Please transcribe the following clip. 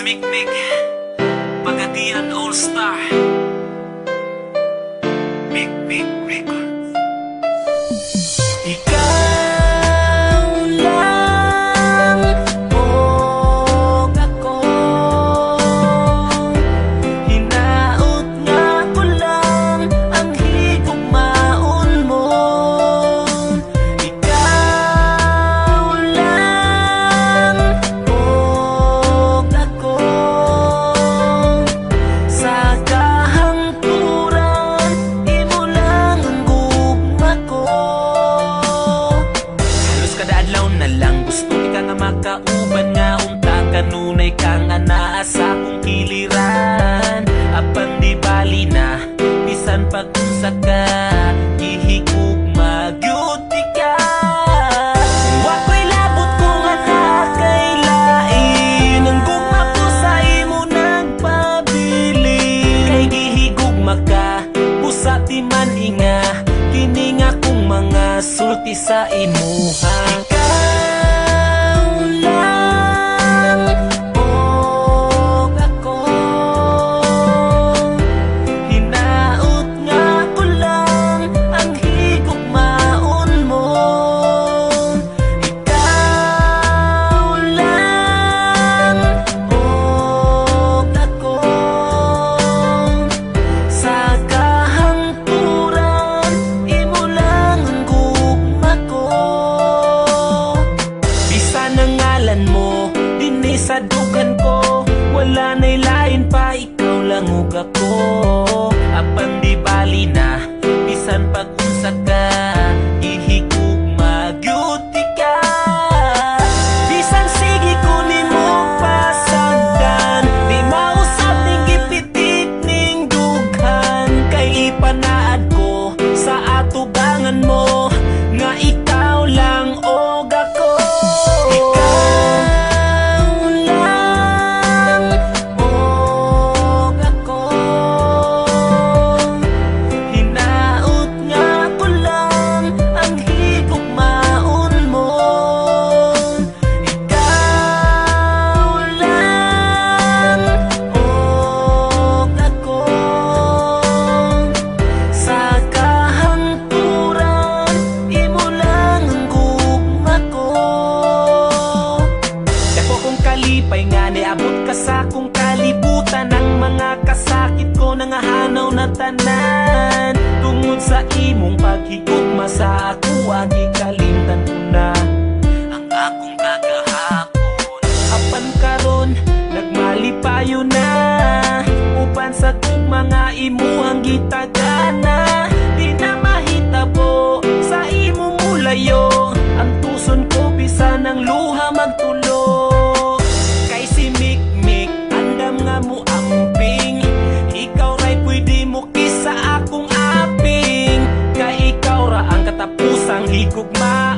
Mikmik Pagadian All-Star Mikmik Records. Ikaw lang o ako, hinaot nga ko lang ang higugmaon mo. Ikaw lang o ako, sa kahangturan imo lang ang gugma ko. Halos kada adlaw na lang gusto ka nga makauban nga unta kanunay kang anaa sa akong kiliran. Apan di bali na bisan pag-unsa ka gihigugma gyud ka. Wako'y labot ko nga nakailain ang gugma ko sa imo nagpabili. Kay gihigugma ka busa di man inga kini nga kong mga sulti sa imuha. Ikaw lang o ako, hinaot nga ko lang ang higugmaon mo. Ikaw lang o ako, sa kahangturan imo lang ang gugma ko. Bisan ang ngalan mo dinhi sa dugan ko, wala na'y lain pa, ikaw lang ug ako. Apan di bali na bisan pag-unsa ka gihigugma gyud ka. Bisan sige ko nimo pasagdan, di mausap ning gipitik ning dughan. Kay ipanaad ko sa atubangan mo nga ikaw lang og ako. Ikaw lang og ako, hinaot nga ko lang ang higugmaon mo. Ikaw lang og ako, sa kahangturan imo lang ang gugma ko. Dako kong kalipay nga niabot ka sa akong kalibutan. Ang mga kasakit ko nangahanaw na tanan tungod sa imong paghigugma sa ako. Gikalimtan ko na ang akong kagahapon. Apan karon nagmalipayo na upan sa tugma nga imuhang gitagana. Di na mahitabo sa imong mulayo ang tuson ko bisan ang luha magtulo. Kay si Mikmik andam nga mo amping, ikaw ra'y pwede mo kisa akong aping. Kay ikaw ra ang katapusang higugma